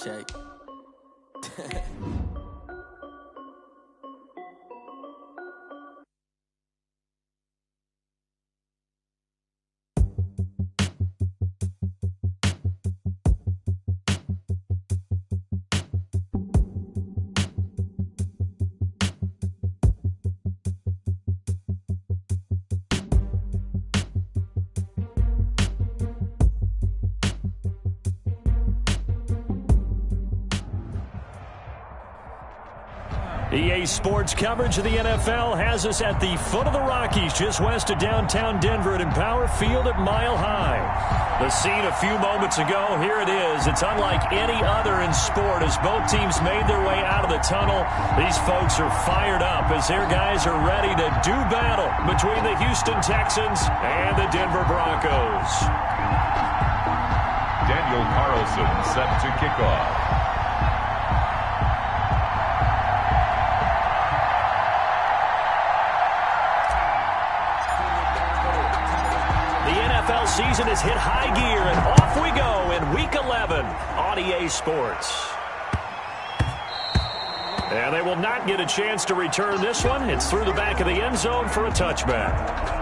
Check. EA Sports coverage of the NFL has us at the foot of the Rockies, just west of downtown Denver at Empower Field at Mile High. The scene a few moments ago, here it is. It's unlike any other in sport as both teams made their way out of the tunnel. These folks are fired up as their guys are ready to do battle between the Houston Texans and the Denver Broncos. Daniel Carlson set to kick off. Season has hit high gear, and off we go in Week 11 on EA Sports. And they will not get a chance to return this one. It's through the back of the end zone for a touchback.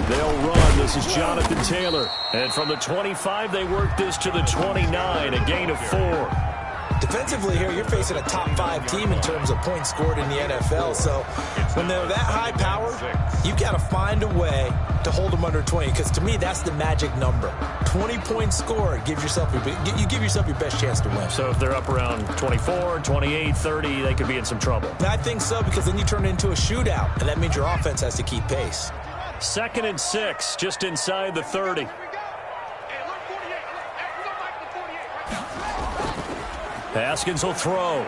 They'll run. This is Jonathan Taylor. And from the 25, they work this to the 29, a gain of 4. Defensively here, you're facing a top 5 team in terms of points scored in the NFL. So when they're that high power, you've got to find a way to hold them under 20. Because to me, that's the magic number. 20 points scored, you give yourself your best chance to win. So if they're up around 24, 28, 30, they could be in some trouble. I think so, because then you turn it into a shootout, and that means your offense has to keep pace. 2nd and 6, just inside the 30. Haskins will throw.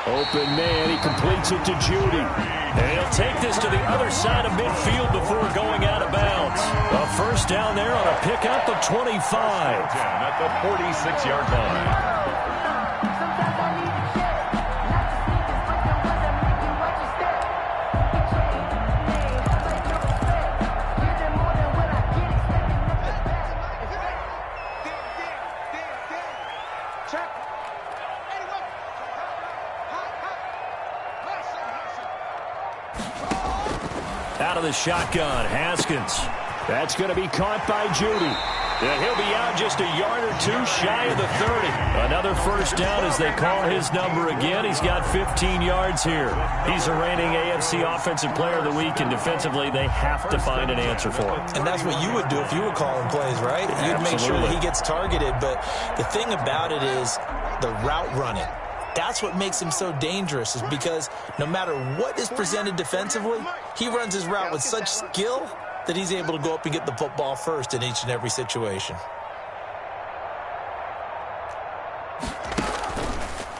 Open man, he completes it to Judy. And he'll take this to the other side of midfield before going out of bounds. A first down there on a pickup of 25. At the 46-yard line. Out of the shotgun, Haskins. That's going to be caught by Judy. And he'll be out just a yard or two shy of the 30. Another first down as they call his number again. He's got 15 yards here. He's a reigning AFC Offensive Player of the Week, and defensively they have to find an answer for him. And that's what you would do if you were calling plays, right? You'd make sure that he gets targeted. But the thing about it is the route running. That's what makes him so dangerous, is because no matter what is presented defensively, he runs his route with such skill that he's able to go up and get the football first in each and every situation.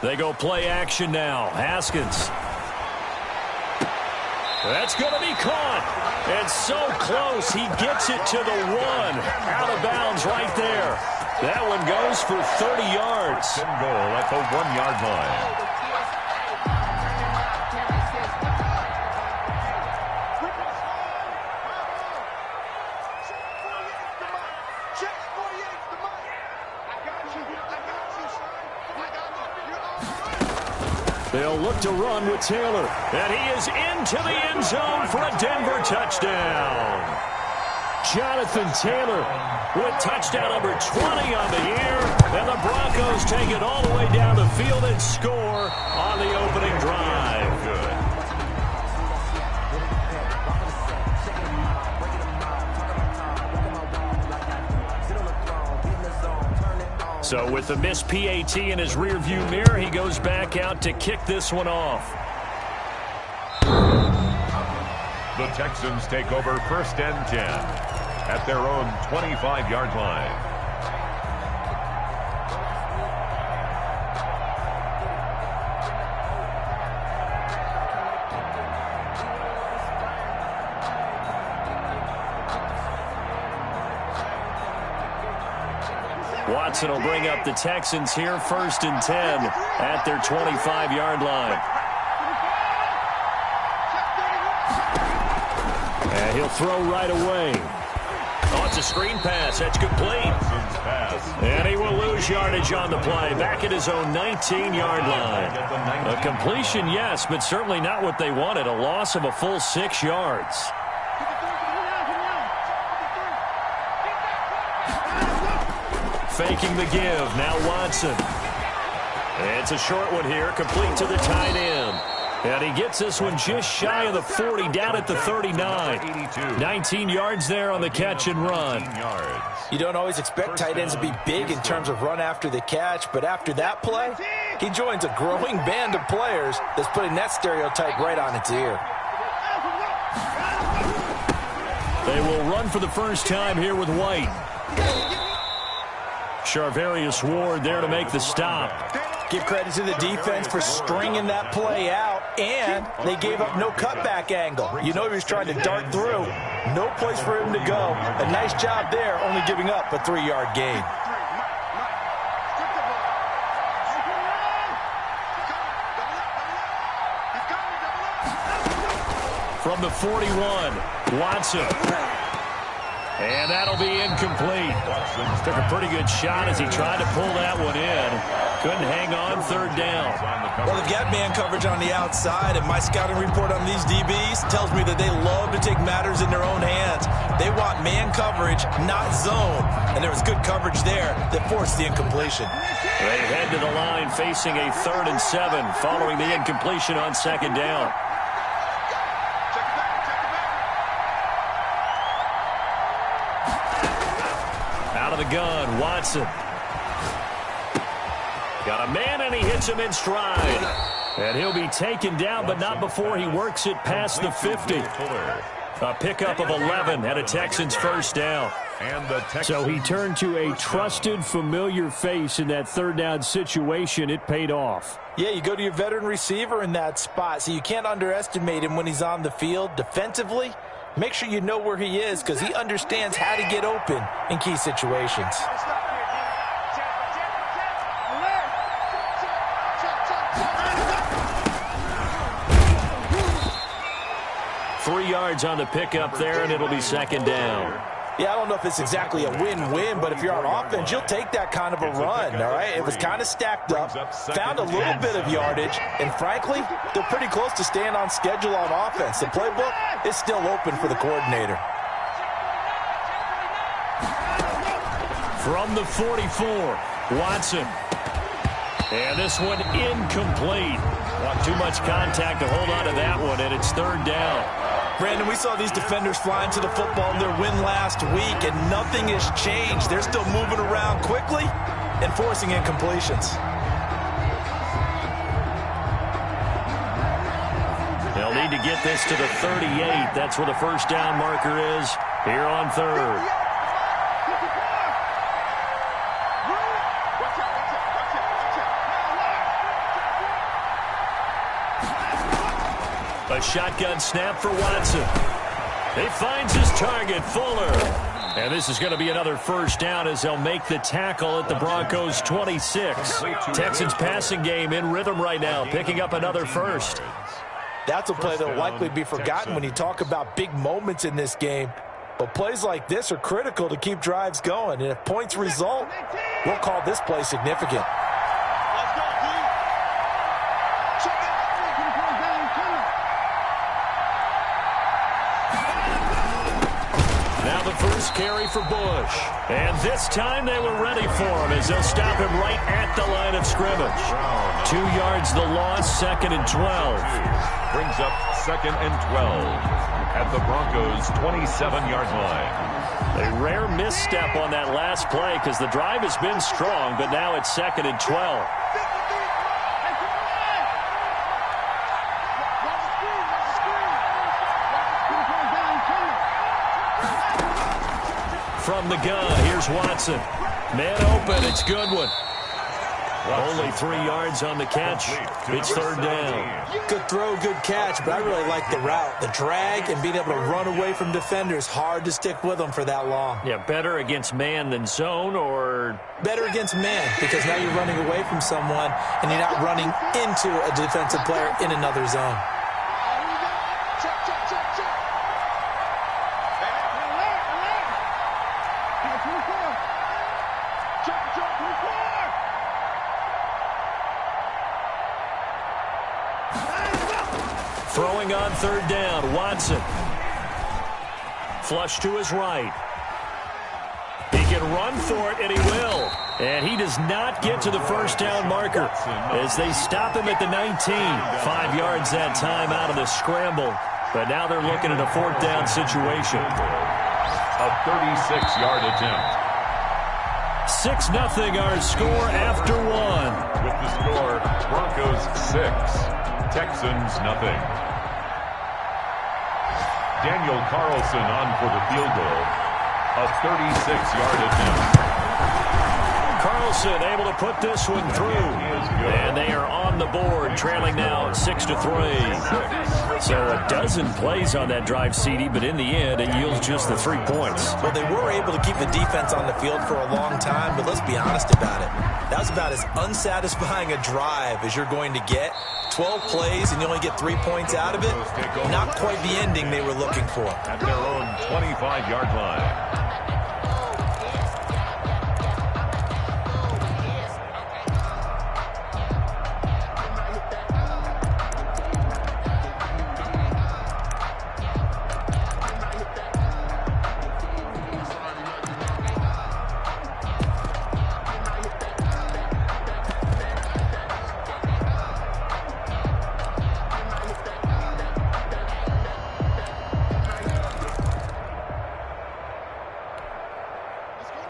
They go play action now. Haskins. That's going to be caught. And so close, he gets it to the 1. Out of bounds right there. That one goes for 30 yards. Second goal at the 1-yard line. They'll look to run with Taylor. And he is into the end zone for a Denver touchdown. Jonathan Taylor with touchdown number 20 on the year. And the Broncos take it all the way down the field and score on the opening drive. Good. So with the missed PAT in his rearview mirror, he goes back out to kick this one off. The Texans take over 1st and 10 at their own 25-yard line. Watson will bring up the Texans here, 1st and 10 at their 25-yard line. And he'll throw right away. Oh, it's a screen pass. That's complete. And he will lose yardage on the play. Back at his own 19-yard line. A completion, yes, but certainly not what they wanted. A loss of a full 6 yards. Faking the give. Now Watson. It's a short one here. Complete to the tight end. And he gets this one just shy of the 40, down at the 39. 19 yards there on the catch and run. You don't always expect tight ends to be big in terms of run after the catch, but after that play, he joins a growing band of players that's putting that stereotype right on its ear. They will run for the first time here with White. Charvarius Ward there to make the stop. Give credit to the defense for stringing that play out, and they gave up no cutback angle. You know he was trying to dart through. No place for him to go. A nice job there, only giving up a 3-yard gain. From the 41, Watson. And that'll be incomplete. Took a pretty good shot as he tried to pull that one in. Couldn't hang on, 3rd down. Well, they've got man coverage on the outside, and my scouting report on these DBs tells me that they love to take matters in their own hands. They want man coverage, not zone. And there was good coverage there that forced the incompletion. They head to the line facing a 3rd and 7 following the incompletion on 2nd down. Out of the gun, Watson. Got a man, and he hits him in stride. And he'll be taken down, but not before he works it past the 50. A pickup of 11 and a Texans 1st down. So he turned to a trusted, familiar face in that 3rd down situation. It paid off. Yeah, you go to your veteran receiver in that spot, so you can't underestimate him when he's on the field. Defensively, make sure you know where he is because he understands how to get open in key situations. 3 yards on the pickup there, and it'll be 2nd down. Yeah, I don't know if it's exactly a win-win, but if you're on offense, you'll take that kind of a run, all right? It was kind of stacked up, found a little bit of yardage, and frankly, they're pretty close to staying on schedule on offense. The playbook is still open for the coordinator. From the 44, Watson. And this one incomplete. Too much contact to hold on to that one, and it's 3rd down. Brandon, we saw these defenders flying to the football in their win last week, and nothing has changed. They're still moving around quickly and forcing incompletions. They'll need to get this to the 38. That's where the 1st down marker is here on 3rd. A shotgun snap for Watson. He finds his target, Fuller. And this is going to be another 1st down as they'll make the tackle at the Broncos' 26. Texans passing game in rhythm right now, picking up another 1st. That's a play that will likely be forgotten when you talk about big moments in this game. But plays like this are critical to keep drives going. And if points result, we'll call this play significant. First carry for Bush. And this time they were ready for him as they'll stop him right at the line of scrimmage. 2 yards the loss, 2nd and 12. Brings up 2nd and 12 at the Broncos' 27-yard line. A rare misstep on that last play because the drive has been strong, but now it's 2nd and 12. from the gun. Here's Watson. Man open. It's Goodwin. Only 3 yards on the catch. It's third down. Good throw, good catch, but I really like the route. The drag and being able to run away from defenders. Hard to stick with them for that long. Yeah, better against man than zone, or? Better against man, because now you're running away from someone and you're not running into a defensive player in another zone. Throwing on third down, Watson. Flush to his right. He can run for it, and he will. And he does not get to the first down marker as they stop him at the 19. 5 yards that time out of the scramble. But now they're looking at a fourth down situation. A 36-yard attempt. 6-0 our score after one. With the score, Broncos 6, Texans nothing. Daniel Carlson on for the field goal. A 36-yard attempt. Carlson able to put this one through. And they are on the board, trailing now 6-3. So a dozen plays on that drive, CD, but in the end, it yields just the 3 points. Well, they were able to keep the defense on the field for a long time, but let's be honest about it. That was about as unsatisfying a drive as you're going to get. 12 plays and you only get 3 points out of it. Not quite the ending they were looking for. At their own 25-yard line.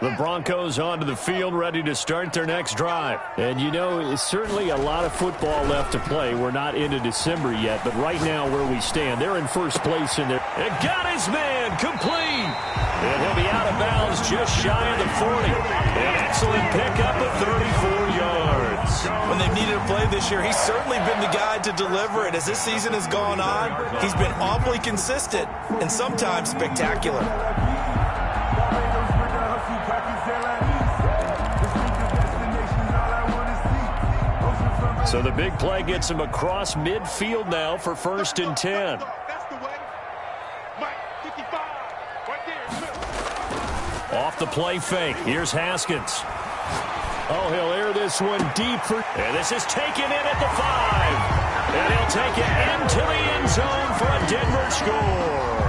The Broncos onto the field, ready to start their next drive. And, you know, it's certainly a lot of football left to play. We're not into December yet, but right now where we stand, they're in first place in there. And got his man, complete. And he'll be out of bounds just shy of the 40. An excellent pickup of 34 yards. When they've needed a play this year, he's certainly been the guy to deliver it. As this season has gone on, he's been awfully consistent and sometimes spectacular. So the big play gets him across midfield now for 1st and 10. Off the play fake. Here's Haskins. Oh, he'll air this one deep for... And this is taken in at the 5. And he'll take it into the end zone for a Denver score.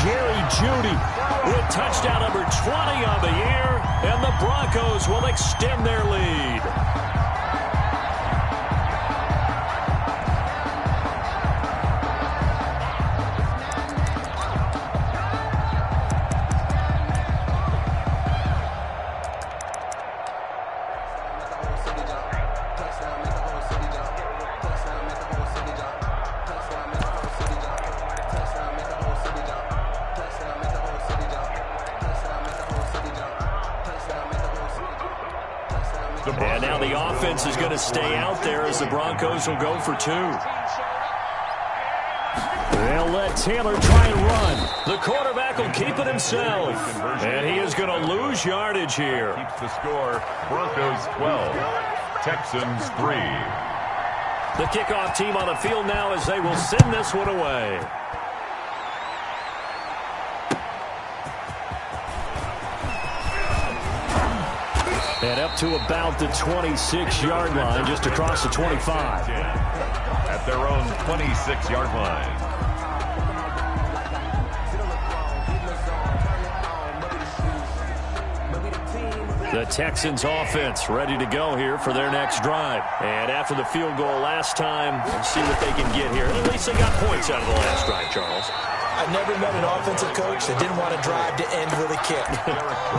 Jerry Jeudy with touchdown number 20 on the year. And the Broncos will extend their lead. And now the offense is going to stay out there as the Broncos will go for 2. They'll let Taylor try and run. The quarterback will keep it himself. And he is going to lose yardage here. Keeps the score, Broncos 12, Texans 3. The kickoff team on the field now as they will send this one away. And up to about the 26-yard line, just across the 25. At their own 26-yard line. The Texans offense ready to go here for their next drive. And after the field goal last time, we'll see what they can get here. At least they got points out of the last drive, Charles. I never met an offensive coach that didn't want to drive to end with a kick.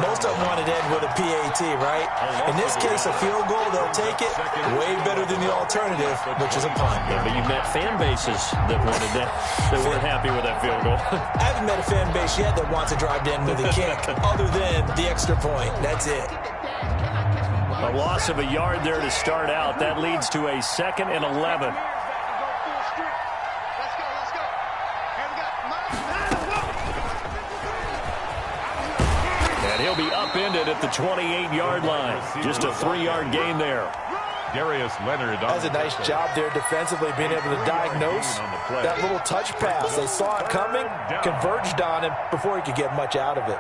Most of them wanted to end with a PAT, right? In this case, a field goal, they'll take it. Way better than the alternative, which is a punt. Yeah, but you met fan bases that wanted that, that weren't happy with that field goal. I haven't met a fan base yet that wants to drive to end with a kick, other than the extra point. That's it. A loss of a yard there to start out. That leads to a 2nd and 11. And he'll be upended at the 28-yard line. Just a 3-yard gain there. Darius Leonard does a nice job there defensively, being able to diagnose that little touch pass. They saw it coming, converged on him before he could get much out of it.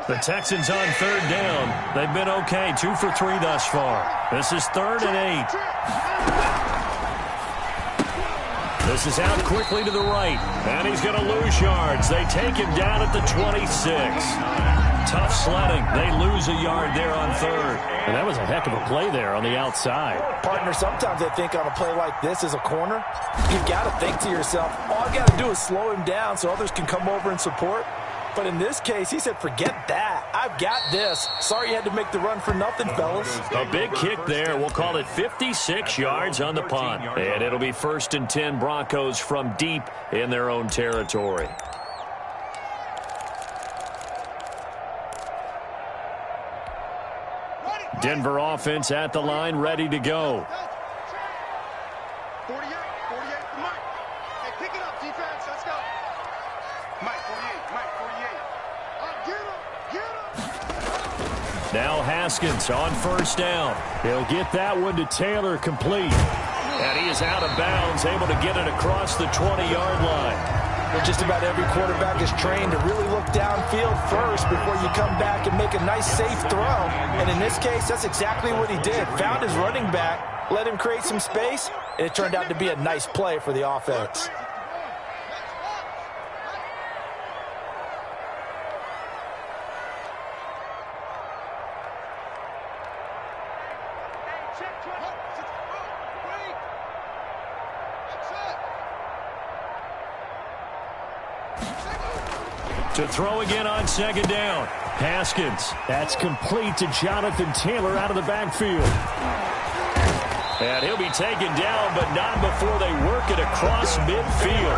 The Texans on 3rd down. They've been okay, 2 for 3 thus far. This is 3rd and 8. This is out quickly to the right, and he's going to lose yards. They take him down at the 26. Tough sledding. They lose a yard there on 3rd. And that was a heck of a play there on the outside. Partner, sometimes I think on a play like this as a corner, you've got to think to yourself, all I got to do is slow him down so others can come over and support. But in this case, he said, forget that. I've got this. Sorry you had to make the run for nothing, fellas. A big kick there. We'll call it 56 yards on the punt. And it'll be 1st and 10 Broncos from deep in their own territory. Denver offense at the line, ready to go. 48, Mike. Hey, pick it up, defense. Let's go. Mike, 48. Get him. Now Haskins on 1st down. He'll get that one to Taylor, complete. And he is out of bounds, able to get it across the 20-yard line. Well, just about every quarterback is trained to really look downfield first before you come back and make a nice, safe throw. And in this case, that's exactly what he did. Found his running back, let him create some space, and it turned out to be a nice play for the offense. To throw again on 2nd down. Haskins. That's complete to Jonathan Taylor out of the backfield. And he'll be taken down, but not before they work it across midfield.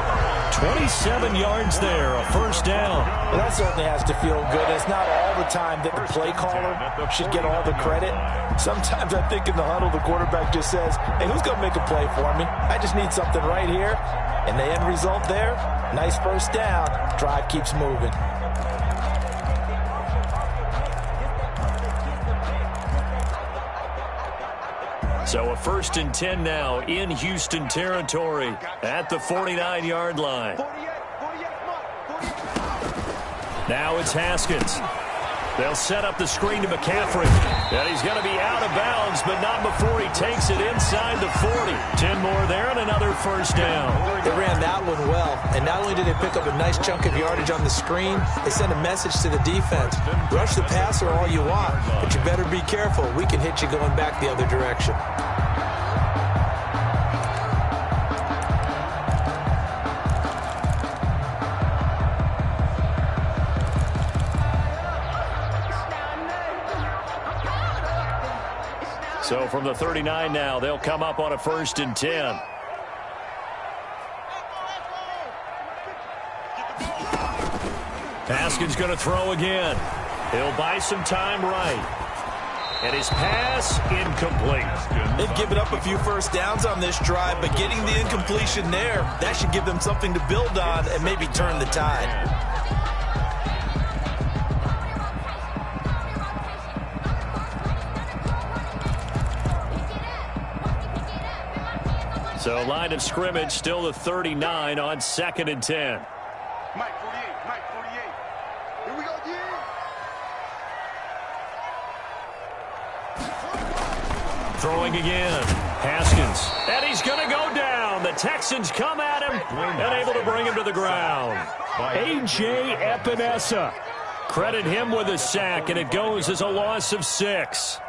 27 yards there, a 1st down. Well, that certainly has to feel good. It's not all the time that the play caller should get all the credit. Sometimes I think in the huddle, the quarterback just says, hey, who's going to make a play for me? I just need something right here. And the end result there, nice 1st down. Drive keeps moving. So a 1st and 10 now in Houston territory at the 49-yard line. Now it's Haskins. They'll set up the screen to McCaffrey. And he's going to be out of bounds, but not before he takes it inside the 40. 10 more there and another 1st down. They ran that one well, and not only did they pick up a nice chunk of yardage on the screen, they sent a message to the defense. Rush the passer all you want, but you better be careful. We can hit you going back the other direction. So from the 39 now, they'll come up on a 1st and 10. Haskins going to throw again. He'll buy some time right. And his pass incomplete. They've given up a few 1st downs on this drive, but getting the incompletion there, that should give them something to build on and maybe turn the tide. So line of scrimmage still the 39 on 2nd and 10. Mike 48. Here we go, Throwing again. Haskins. And he's going to go down. The Texans come at him and able to bring him to the ground. A.J. Epinesa Credit him with a sack, and it goes as a loss of 6.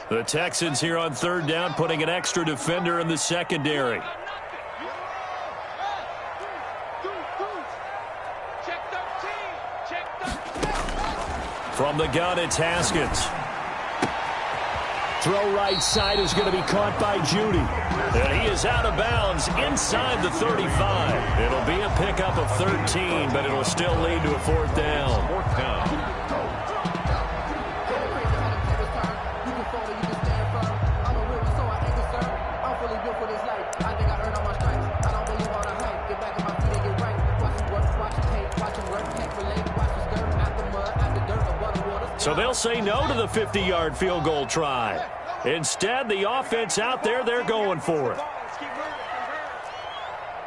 The Texans here on 3rd down, putting an extra defender in the secondary. From the gun, it's Haskins. Throw right side is going to be caught by Judy. And he is out of bounds inside the 35. It'll be a pickup of 13, but it'll still lead to a 4th down. 4th down. So they'll say no to the 50-yard field goal try. Instead, the offense out there, they're going for it.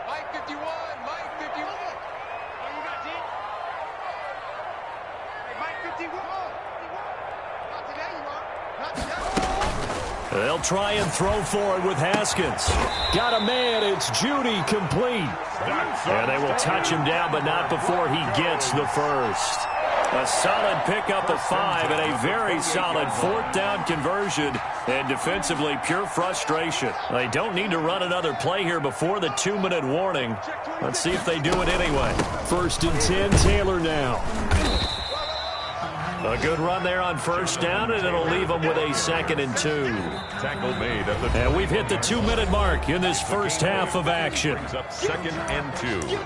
Mike 51, Mike 51. Oh, you got D? Hey, Mike 51. Not today, you are. Not today. They'll try and throw for it with Haskins. Got a man, it's Judy, complete. And they will touch him down, but not before he gets the first. A solid pickup of 5 and a very solid 4th down conversion. And defensively, pure frustration. They don't need to run another play here before the 2-minute warning. Let's see if they do it anyway. 1st and 10, Taylor now. A good run there on 1st down, and it'll leave them with a 2nd and 2. Tackle made at the... And we've hit the 2-minute mark in this first half of action. Brings up 2nd and 2.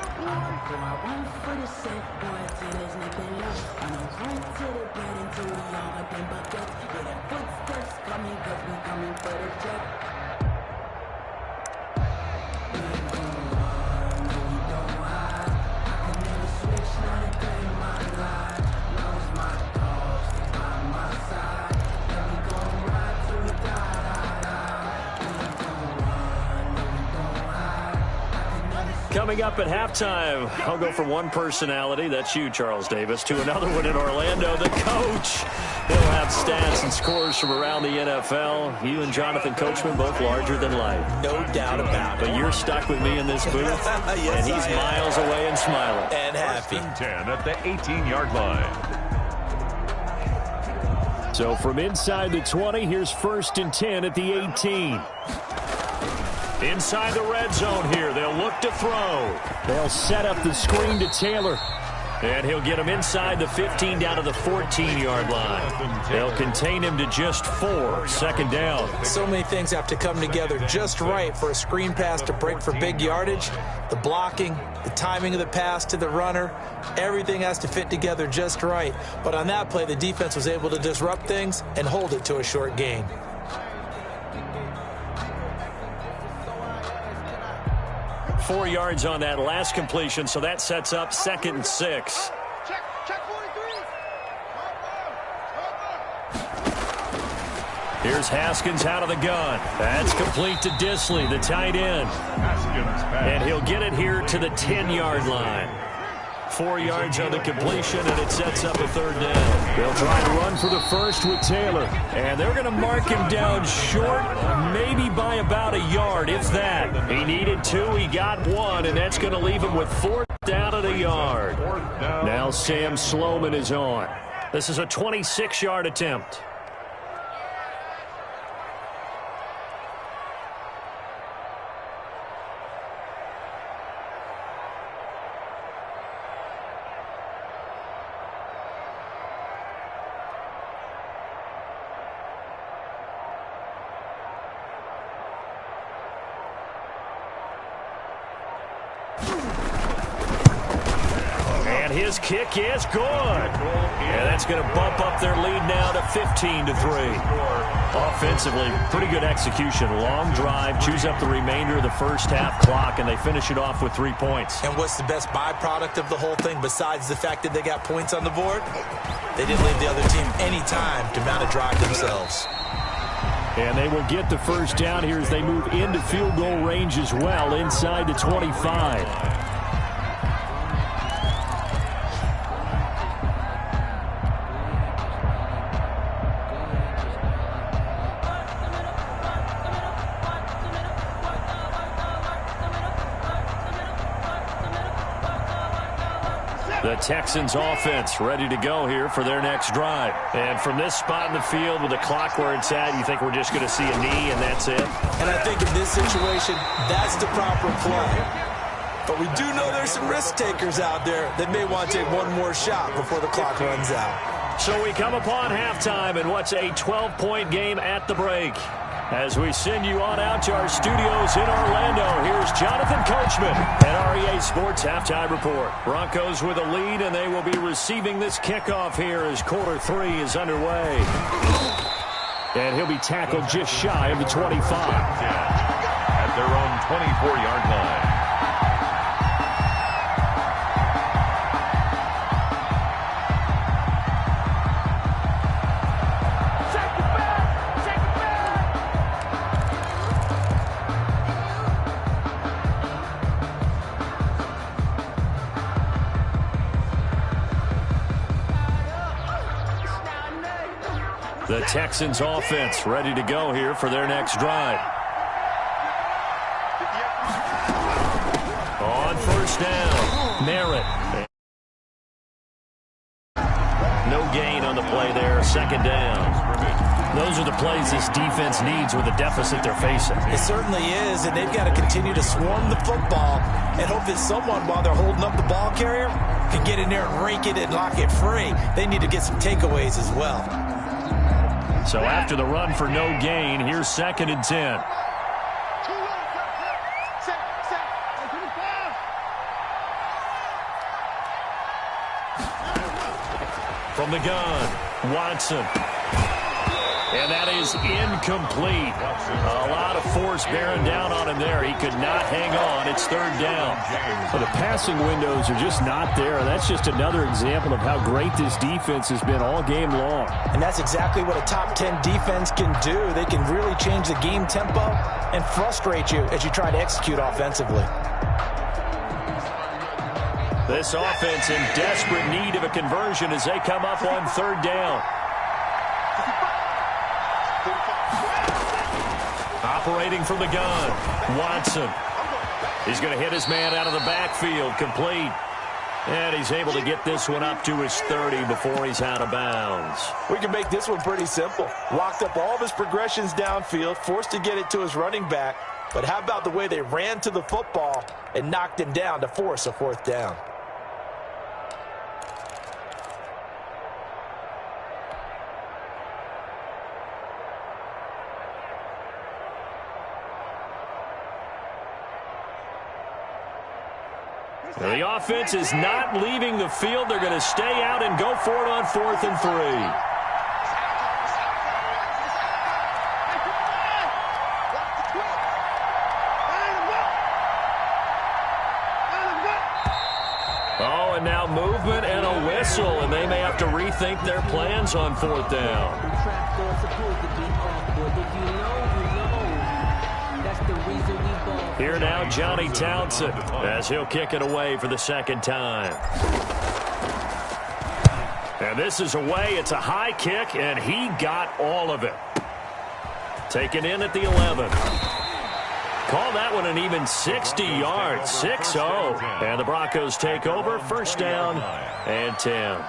Coming up at halftime, I'll go from one personality, that's you, Charles Davis, to another one in Orlando, the coach. He'll have stats and scores from around the NFL. You and Jonathan Coachman, both larger than life. No doubt about it. But you're stuck with me in this booth, Yes, and he's miles away and smiling. And happy. 10 at the 18-yard line. So from inside the 20, here's 1st and 10 at the 18. Inside the red zone here, they'll look to throw. They'll set up the screen to Taylor. And he'll get him inside the 15 down to the 14-yard line. They'll contain him to just 4, 2nd down. So many things have to come together just right for a screen pass to break for big yardage. The blocking, the timing of the pass to the runner, everything has to fit together just right. But on that play, the defense was able to disrupt things and hold it to a short gain. Four yards on that last completion, so that sets up 2nd and 6. Check 43. Here's Haskins out of the gun. That's complete to Disley, the tight end. Haskins pass. And he'll get it here to the 10-yard line. 4 yards on the completion, and it sets up a 3rd down. They'll try to run for the first with Taylor. And they're going to mark him down short, maybe by about a yard, if that. He needed 2, he got 1, and that's going to leave him with 4th down at a yard. Now Sam Sloman is on. This is a 26-yard attempt. And his kick is good. And that's going to bump up their lead now to 15-3. Offensively, pretty good execution. Long drive, chews up the remainder of the first half clock, and they finish it off with 3 points. And what's the best byproduct of the whole thing besides the fact that they got points on the board? They didn't leave the other team any time to mount a drive themselves. And they will get the first down here as they move into field goal range as well, inside the 25. The Texans offense ready to go here for their next drive. And from this spot in the field with the clock where it's at, you think we're just going to see a knee and that's it? And I think in this situation, that's the proper play. But we do know there's some risk takers out there that may want to take one more shot before the clock runs out. So we come upon halftime in what's a 12-point game at the break. As we send you on out to our studios in Orlando, here's Jonathan Coachman at REA Sports Halftime Report. Broncos with a lead, and they will be receiving this kickoff here as quarter 3 is underway. And he'll be tackled just shy of the 25. At their own 24-yard line. The Texans offense ready to go here for their next drive. On first down, Merritt. No gain on the play there, second down. Those are the plays this defense needs with the deficit they're facing. It certainly is, and they've got to continue to swarm the football and hope that someone, while they're holding up the ball carrier, can get in there and rake it and lock it free. They need to get some takeaways as well. So after the run for no gain, here's 2nd and 10. From the gun, Watson. And that is incomplete. A lot of force bearing down on him there. He could not hang on. It's 3rd down. Well, the passing windows are just not there. That's just another example of how great this defense has been all game long. And that's exactly what a top 10 defense can do. They can really change the game tempo and frustrate you as you try to execute offensively. This offense in desperate need of a conversion as they come up on 3rd down. Operating from the gun, Watson. He's going to hit his man out of the backfield, complete. And he's able to get this one up to his 30 before he's out of bounds. We can make this one pretty simple. Locked up all of his progressions downfield, forced to get it to his running back. But how about the way they ran to the football and knocked him down to force a 4th down? The offense is not leaving the field. They're going to stay out and go for it on 4th and 3. Oh, and now movement and a whistle, and they may have to rethink their plans on 4th down. Here now, Johnny Townsend, as he'll kick it away for the 2nd time. And this is away. It's a high kick, and he got all of it. Taken in at the 11. Call that one an even 60 yards, 6-0. And the Broncos take over, 1st down and 10.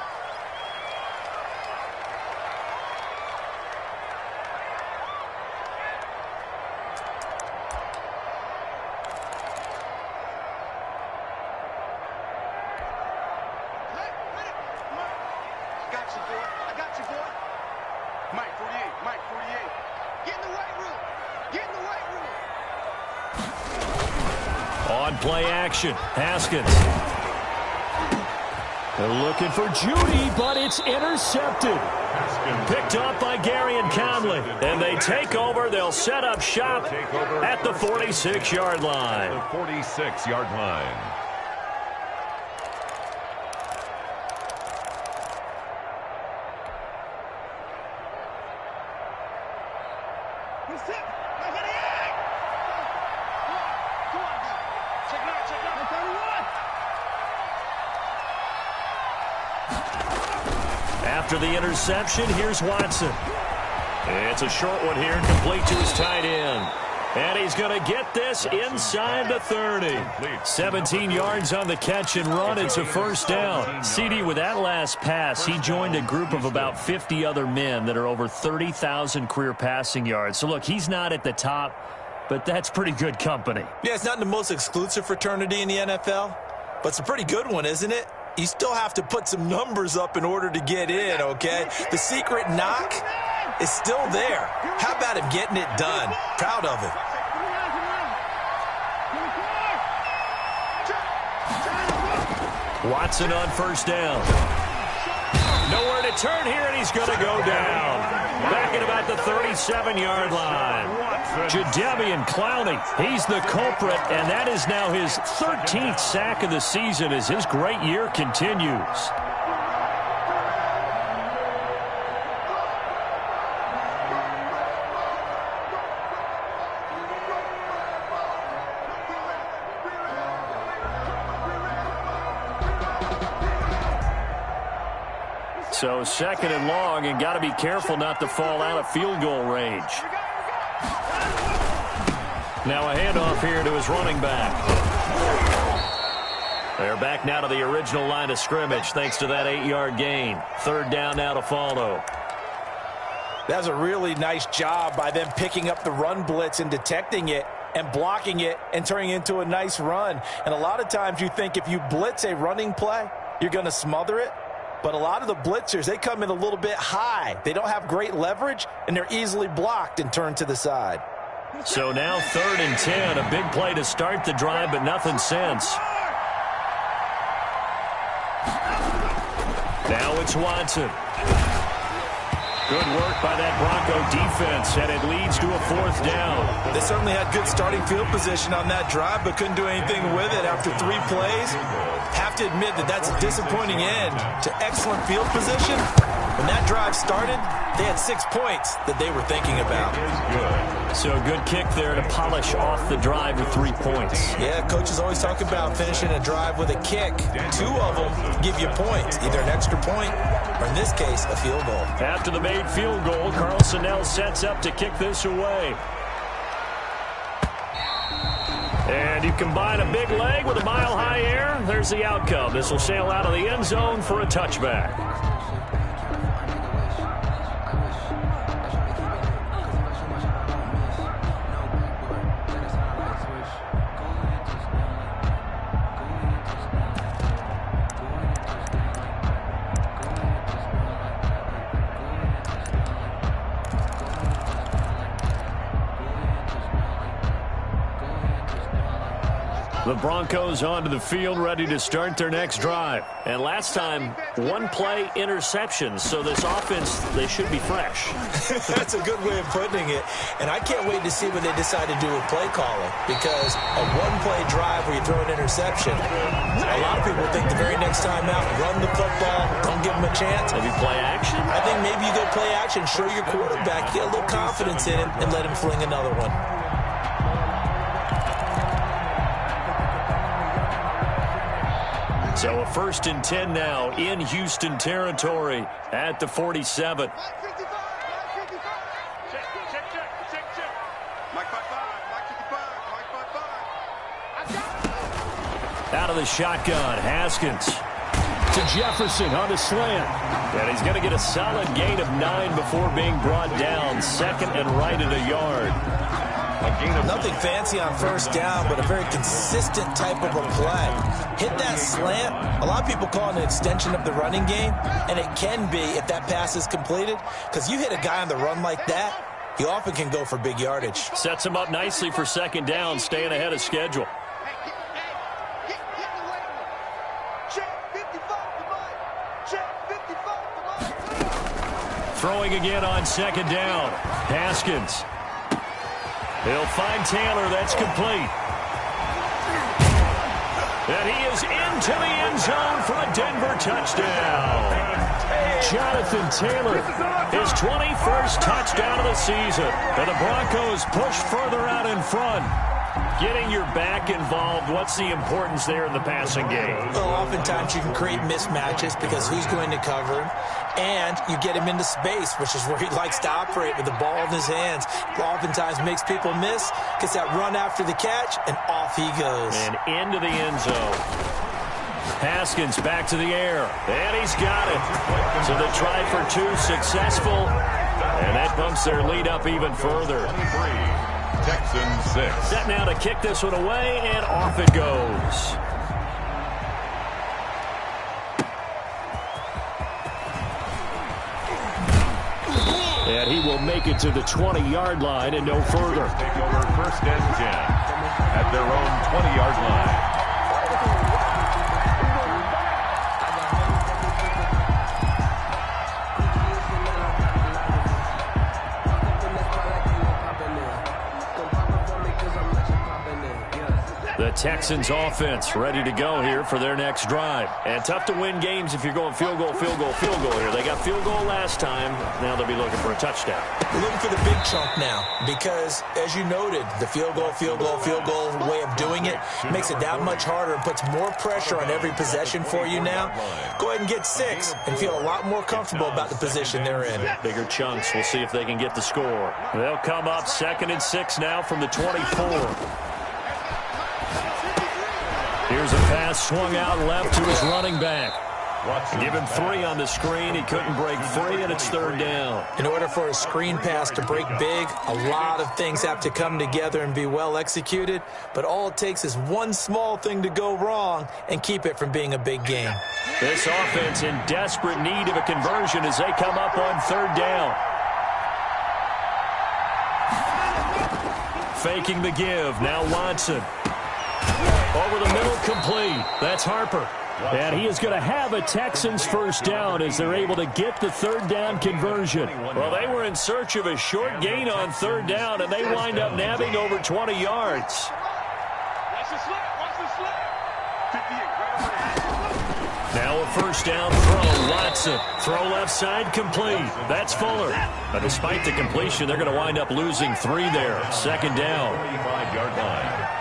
On play action, Haskins. They're looking for Judy, but it's intercepted. Picked off by Gary and Conley. And they take over. They'll set up shop at the 46-yard line. The 46-yard line. After the interception, here's Watson. It's a short one here, complete to his tight end. And he's going to get this inside the 30. 17 yards on the catch and run. It's a first down. CD, with that last pass, he joined a group of about 50 other men that are over 30,000 career passing yards. So, look, he's not at the top, but that's pretty good company. Yeah, it's not the most exclusive fraternity in the NFL, but it's a pretty good one, isn't it? You still have to put some numbers up in order to get in, okay? The secret knock is still there. How about him getting it done? Proud of him. Watson on first down. Nowhere to turn here, and he's going to go down. Back at about the 37-yard line. Jadeveon Clowney, he's the culprit, and that is now his 13th sack of the season as his great year continues. So second and long, and got to be careful not to fall out of field goal range. Now a handoff here to his running back. They're back now to the original line of scrimmage thanks to that 8-yard gain. Third down now to follow. That was a really nice job by them picking up the run blitz and detecting it and blocking it and turning it into a nice run. And a lot of times you think if you blitz a running play, you're going to smother it. But a lot of the blitzers, they come in a little bit high. They don't have great leverage, and they're easily blocked and turned to the side. So now 3rd and 10, a big play to start the drive, but nothing since. Now it's Watson. Good work by that Bronco defense, and it leads to a 4th down. They certainly had good starting field position on that drive, but couldn't do anything with it after 3 plays. Have to admit that that's a disappointing end to excellent field position. When that drive started, they had 6 points that they were thinking about. So a good kick there to polish off the drive with 3 points. Yeah, coaches always talk about finishing a drive with a kick. 2 of them give you points, either an extra point or, in this case, a field goal. After the made field goal, Carlson now sets up to kick this away. And you combine a big leg with a mile-high air, there's the outcome. This will sail out of the end zone for a touchback. The Broncos onto the field, ready to start their next drive. And last time, 1-play interceptions. So this offense, they should be fresh. That's a good way of putting it. And I can't wait to see what they decide to do with play calling. Because a 1-play drive where you throw an interception, a lot of people think the very next time out, run the football, don't give them a chance. Maybe play action? I think maybe you go play action, show your quarterback, get a little confidence in him, and let him fling another one. So a 1st and 10 now in Houston territory at the 47. Out of the shotgun, Haskins to Jefferson on the slant. And he's going to get a solid gain of 9 before being brought down. 2nd and right at a yard. Nothing fancy on first down, but a very consistent type of a play. Hit that slant. A lot of people call it an extension of the running game, and it can be if that pass is completed, because you hit a guy on the run like that, he often can go for big yardage. Sets him up nicely for 2nd down, staying ahead of schedule. Throwing again on second down. Haskins. He'll find Taylor. That's complete. And he is into the end zone for a Denver touchdown. Jonathan Taylor, his 21st touchdown of the season. And the Broncos push further out in front. Getting your back involved, what's the importance there in the passing game? Well, oftentimes you can create mismatches because who's going to cover him, and you get him into space, which is where he likes to operate with the ball in his hands. Oftentimes makes people miss, gets that run after the catch, and off he goes. And into the end zone. Haskins back to the air, and he's got it. So the try for two successful, and that bumps their lead up even further. Texans 6. Set now to kick this one away, and off it goes. And he will make it to the 20-yard line and no further. Take over 1st and 10 at their own 20-yard line. The Texans offense ready to go here for their next drive. And tough to win games if you're going field goal, field goal, field goal here. They got field goal last time. Now they'll be looking for a touchdown. We're looking for the big chunk now because, as you noted, the field goal way of doing it makes it that much harder and puts more pressure on every possession for you now. Go ahead and get 6 and feel a lot more comfortable about the position they're in. Bigger chunks. We'll see if they can get the score. They'll come up 2nd and 6 now from the 24. Here's a pass swung out left to his running back. Give him 3 on the screen. He couldn't break free, and it's 3rd down. In order for a screen pass to break big, a lot of things have to come together and be well executed. But all it takes is one small thing to go wrong and keep it from being a big game. This offense in desperate need of a conversion as they come up on 3rd down. Faking the give. Now Watson. Over the middle, complete. That's Harper. And he is going to have a Texans first down as they're able to get the 3rd down conversion. Well, they were in search of a short gain on 3rd down, and they wind up nabbing over 20 yards. Now a first down throw. Watson. Throw left side, complete. That's Fuller. But despite the completion, they're going to wind up losing 3 there. 2nd down. 35-yard line.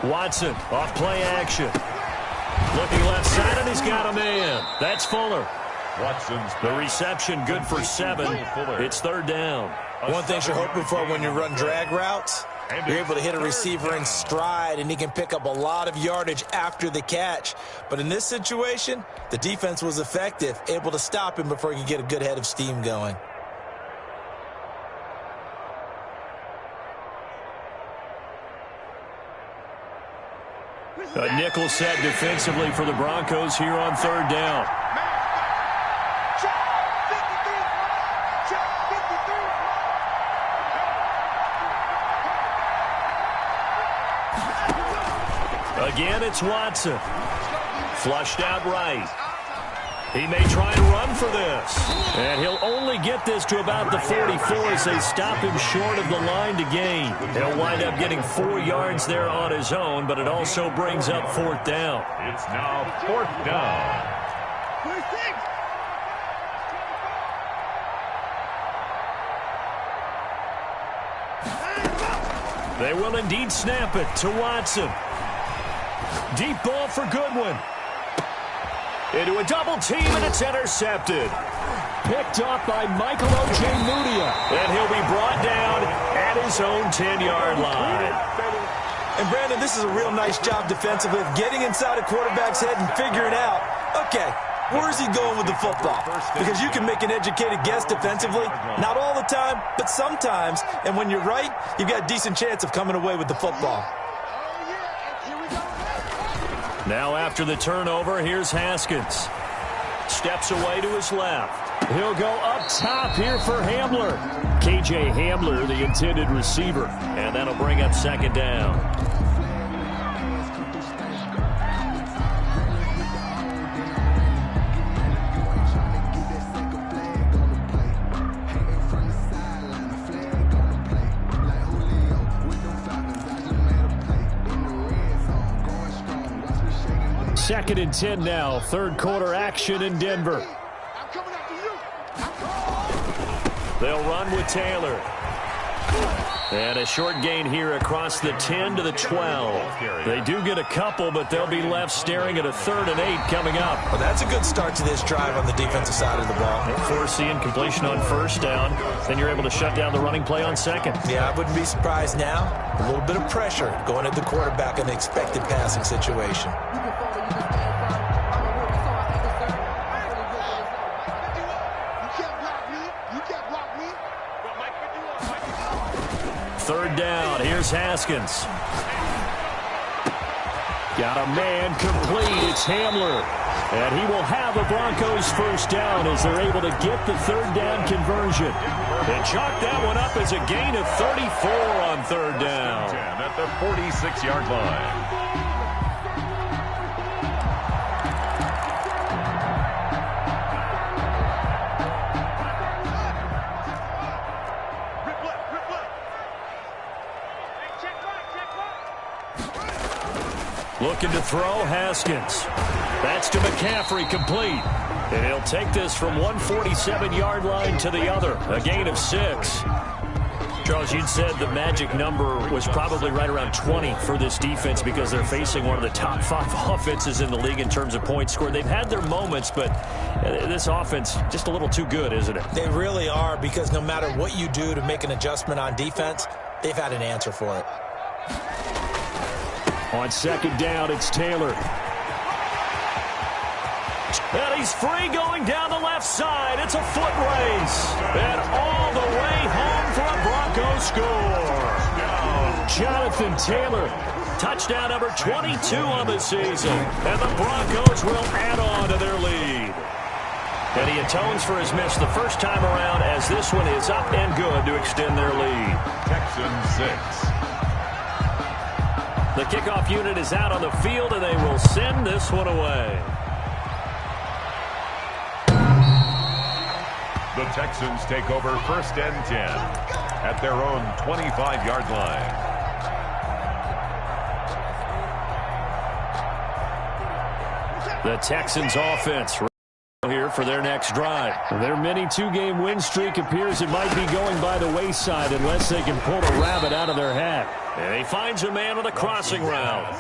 Watson, off play action. Looking left side, and he's got a man. That's Fuller. Watson's the reception good for 7. It's 3rd down. One thing you're hoping for when you run drag routes, you're able to hit a receiver in stride, and he can pick up a lot of yardage after the catch. But in this situation, the defense was effective, able to stop him before he could get a good head of steam going. A nickel set defensively for the Broncos here on 3rd down. Again, it's Watson. Flushed out right. He may try and run for this. And he'll only get this to about the 44 as they stop him short of the line to gain. He'll wind up getting 4 yards there on his own, but it also brings up 4th down. It's now 4th down. They will indeed snap it to Watson. Deep ball for Goodwin. Into a double team, and it's intercepted. Picked off by Michael Ojemudia. And he'll be brought down at his own 10-yard line. And, Brandon, this is a real nice job defensively of getting inside a quarterback's head and figuring out, okay, where's he going with the football? Because you can make an educated guess defensively. Not all the time, but sometimes. And when you're right, you've got a decent chance of coming away with the football. Now after the turnover, here's Haskins. Steps away to his left. He'll go up top here for Hamler. KJ Hamler, the intended receiver. And that'll bring up 2nd down. 2nd and 10 now. Third quarter action in Denver. I'm coming after you. They'll run with Taylor. And a short gain here across the 10 to the 12. They do get a couple, but they'll be left staring at a 3rd and 8 coming up. Well, that's a good start to this drive on the defensive side of the ball. Force incompletion on first down. Then you're able to shut down the running play on second. Yeah, I wouldn't be surprised now. A little bit of pressure going at the quarterback in the expected passing situation. Third down. Here's Haskins. Got a man complete. It's Hamler. And he will have the Broncos first down as they're able to get the third down conversion. And chalk that one up as a gain of 34 on third down. At the 46-yard line. Looking to throw, Haskins. That's to McCaffrey, complete. And he'll take this from 147-yard line to the other. A gain of 6. Charles, you'd said the magic number was probably right around 20 for this defense because they're facing one of the top 5 offenses in the league in terms of points scored. They've had their moments, but this offense just a little too good, isn't it? They really are, because no matter what you do to make an adjustment on defense, they've had an answer for it. On second down, it's Taylor. And he's free going down the left side. It's a foot race. And all the way home for a Broncos score. Jonathan Taylor. Touchdown number 22 on the season. And the Broncos will add on to their lead. And he atones for his miss the first time around as this one is up and good to extend their lead. Texans 6. The kickoff unit is out on the field, and they will send this one away. The Texans take over 1st and 10 at their own 25-yard line. The Texans offense here for their next drive. Their mini 2-game win streak appears it might be going by the wayside unless they can pull a rabbit out of their hat. And he finds a man on a crossing route.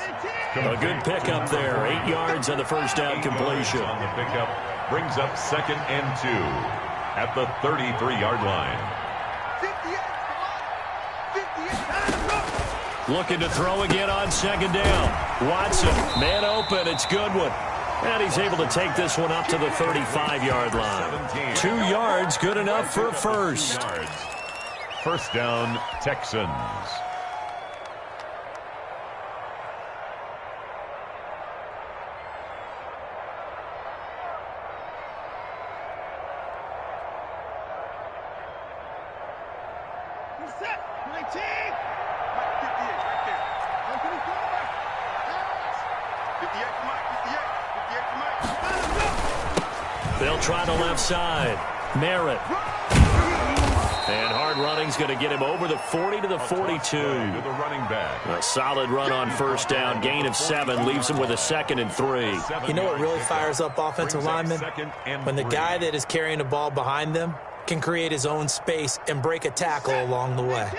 A good pickup there. 8 yards on the first down completion. On the pickup brings up 2nd and 2 at the 33-yard line. Looking to throw again on second down. Watson, man open. It's Goodwin. And he's able to take this one up to the 35-yard line. 2 yards, good enough for a first. First down, Texans. They'll try the left side. Merritt. And hard running's going to get him over the 40 to the 42. To the running back. A solid run on first down. Gain of 7 leaves him with a 2nd and 3. You know what really fires up offensive linemen? When the guy that is carrying the ball behind them can create his own space and break a tackle along the way.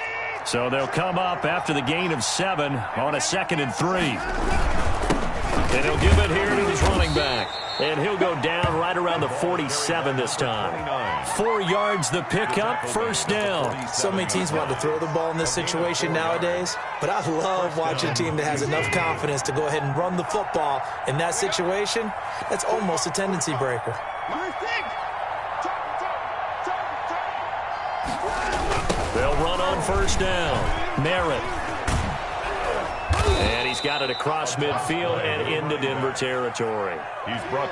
So they'll come up after the gain of 7 on a 2nd and 3. And he'll give it here to his running back. And he'll go down right around the 47 this time. 4 yards the pickup, first down. So many teams want to throw the ball in this situation nowadays, but I love watching a team that has enough confidence to go ahead and run the football in that situation. That's almost a tendency breaker. They'll run on first down. Merritt. And he's got it across midfield and into Denver territory.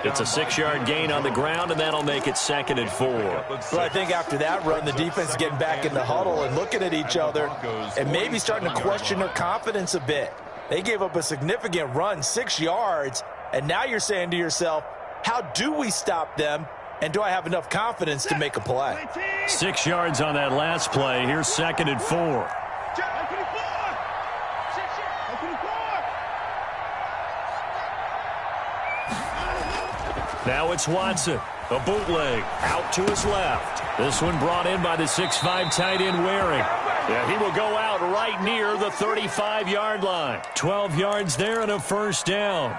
It's a 6-yard gain on the ground, and that'll make it 2nd and 4. Well, I think after that run, the defense is getting back in the huddle and looking at each other and maybe starting to question their confidence a bit. They gave up a significant run, 6 yards, and now you're saying to yourself, how do we stop them, and do I have enough confidence to make a play? 6 yards on that last play. Here's 2nd and 4. Now it's Watson. A bootleg out to his left. This one brought in by the 6'5" tight end Waring. Yeah, he will go out right near the 35-yard line. 12 yards there and a first down.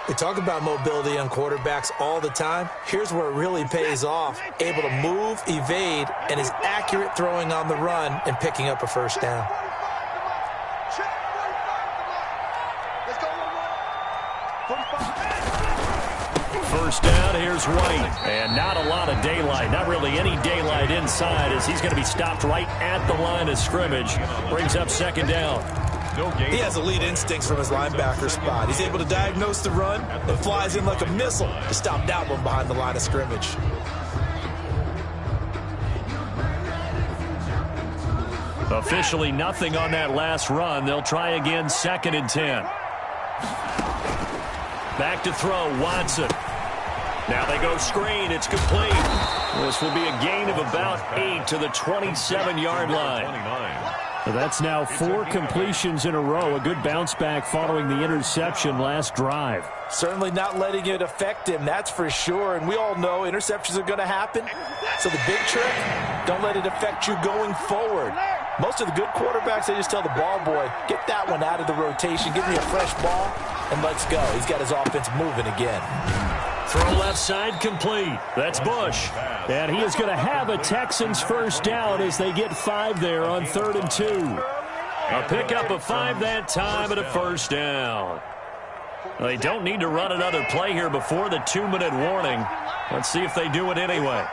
We talk about mobility on quarterbacks all the time. Here's where it really pays off. Able to move, evade, and is accurate throwing on the run and picking up a first down. First down, here's White. And not a lot of daylight. Not really any daylight inside as he's going to be stopped right at the line of scrimmage. Brings up second down. He has elite instincts from his linebacker spot. He's able to diagnose the run and flies in like a missile to stop that one behind the line of scrimmage. Officially nothing on that last run. They'll try again, 2nd and 10. Back to throw, Watson. Now they go screen. It's complete. This will be a gain of about 8 to the 27-yard line. So that's now 4 completions in a row. A good bounce back following the interception last drive. Certainly not letting it affect him, that's for sure. And we all know interceptions are going to happen. So the big trick, don't let it affect you going forward. Most of the good quarterbacks, they just tell the ball boy, get that one out of the rotation, give me a fresh ball, and let's go. He's got his offense moving again. Throw left side complete. That's Bush. And he is going to have a Texans first down as they get 5 there on 3rd and 2. A pickup of 5 that time and a first down. They don't need to run another play here before the 2-minute warning. Let's see if they do it anyway.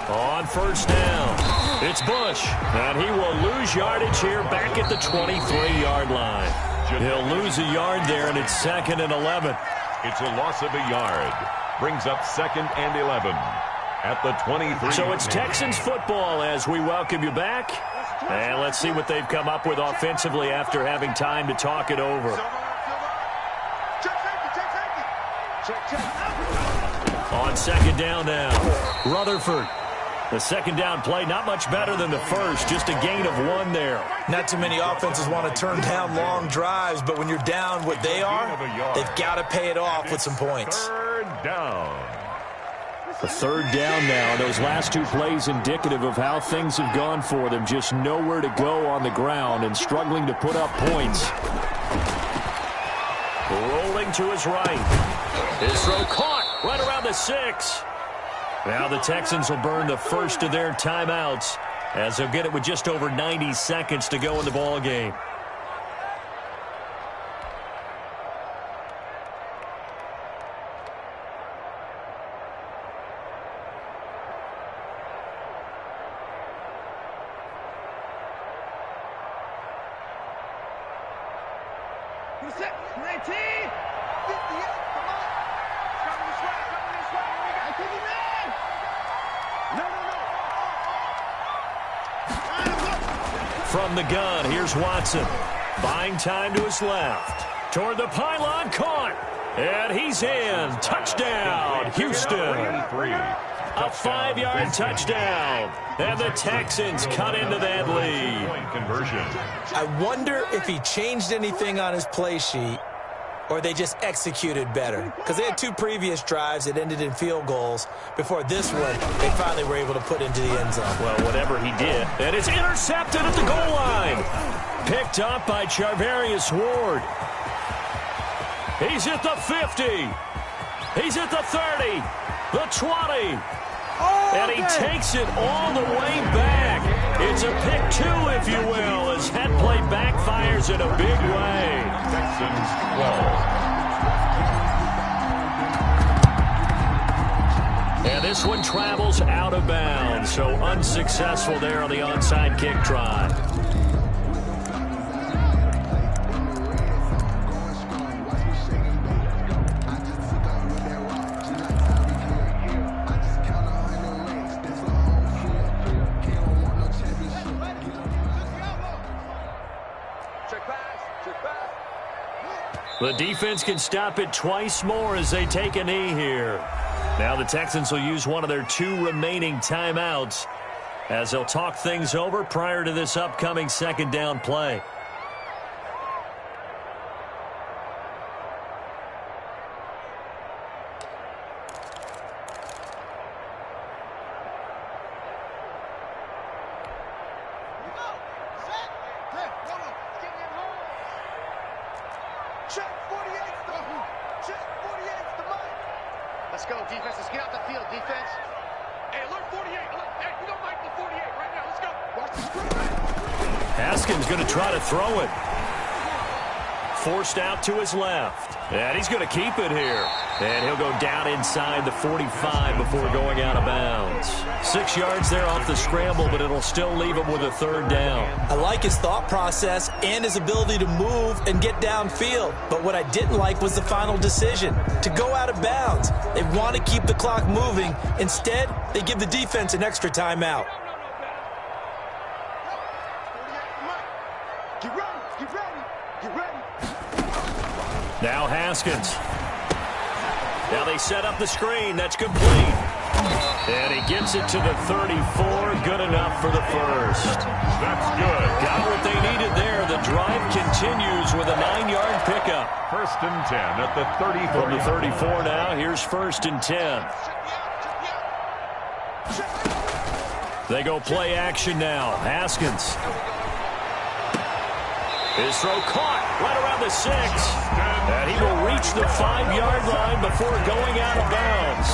On first down, it's Bush. And he will lose yardage here back at the 23-yard line. He'll lose a yard there, and it's 2nd and 11. It's a loss of a yard. Brings up 2nd and 11 at the 23. So it's Texans football as we welcome you back. And let's see what they've come up with offensively after having time to talk it over. On 2nd down now, Rutherford. The 2nd down play, not much better than the first, just a gain of 1 there. Not too many offenses want to turn down long drives, but when you're down what they are, they've got to pay it off with some points. 3rd down. The 3rd down now. Those last 2 plays indicative of how things have gone for them. Just nowhere to go on the ground and struggling to put up points. Rolling to his right. His throw caught right around the 6. Now the Texans will burn the first of their timeouts as they'll get it with just over 90 seconds to go in the ball game. From the gun, here's Watson. Buying time to his left. Toward the pylon, caught. And he's in. Touchdown, Houston. A 5-yard touchdown. And the Texans cut into that lead. Conversion. I wonder if he changed anything on his play sheet or they just executed better. Because they had 2 previous drives that ended in field goals. Before this one, they finally were able to put into the end zone. Well, whatever he did. And it's intercepted at the goal line. Picked up by Charvarius Ward. He's at the 50. He's at the 30. The 20. And he takes it all the way back. It's a pick 2, if you will, as that play backfires in a big way. Texans 12. And this one travels out of bounds, so unsuccessful there on the onside kick try. The defense can stop it twice more as they take a knee here. Now the Texans will use one of their 2 remaining timeouts as they'll talk things over prior to this upcoming 2nd down play. Let's go, defense. Let's get out the field, defense. Hey, alert 48. Hey, we don't like the 48 right now. Let's go. Watch the screen. Haskins going to try to throw it. Forced out to his left. And he's going to keep it here. And he'll go down inside the 45 before going out of bounds. 6 yards there off the scramble, but it'll still leave him with a third down. I like his thought process and his ability to move and get downfield. But what I didn't like was the final decision, to go out of bounds. They want to keep the clock moving. Instead, they give the defense an extra timeout. Get ready. Get ready. Get ready. Now Haskins. Now they set up the screen. That's complete. And he gets it to the 34. Good enough for the first. That's good. Got what they needed there. The drive continues with a 9-yard pickup. 1st and 10 at the 34. From the 34 now, here's 1st and 10. They go play action now. Haskins. His throw caught right around the 6. And he will reach the 5-yard line before going out of bounds.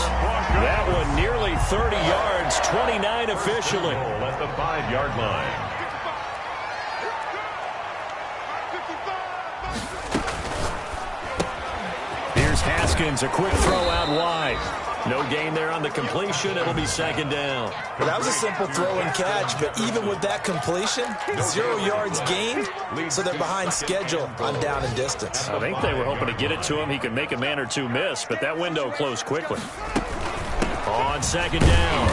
That one nearly 30 yards, 29 officially. At the 5-yard line. Here's Haskins, a quick throw out wide. No gain there on the completion. It'll be 2nd down. Well, that was a simple throw and catch, but even with that completion, 0 yards gained, so they're behind schedule on down and distance. I think they were hoping to get it to him. He could make a man or two miss, but that window closed quickly. On 2nd down,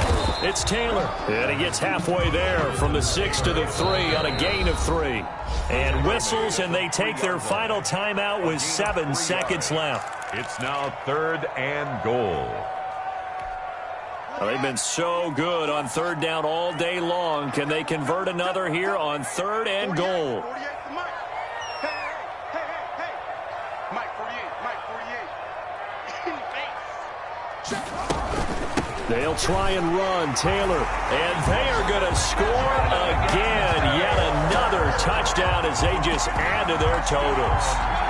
it's Taylor. And he gets halfway there from the 6 to the 3 on a gain of 3. And whistles, and they take their final timeout with 7 seconds left. It's now 3rd and goal. Well, they've been so good on 3rd down all day long. Can they convert another here on 3rd and goal? 48 to Mike. Hey. Mike 48. Mike 48. In the face. They'll try and run, Taylor. And they are going to score again. Yet another touchdown as they just add to their totals.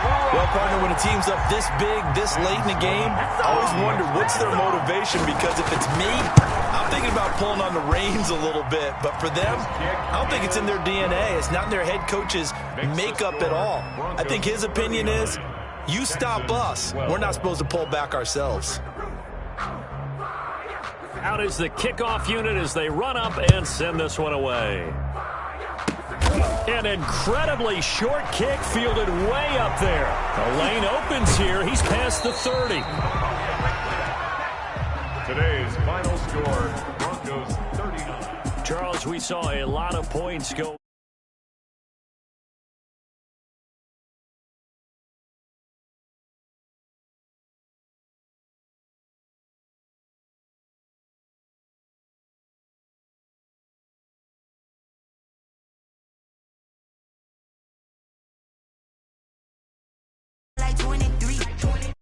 Well, partner, when a team's up this big, this late in the game, I always wonder what's their motivation, because if it's me, I'm thinking about pulling on the reins a little bit. But for them, I don't think it's in their DNA. It's not in their head coach's makeup at all. I think his opinion is, you stop us. We're not supposed to pull back ourselves. Out is the kickoff unit as they run up and send this one away. An incredibly short kick fielded way up there. The lane opens here. He's past the 30. Today's final score, Broncos 39. Charles, we saw a lot of points go.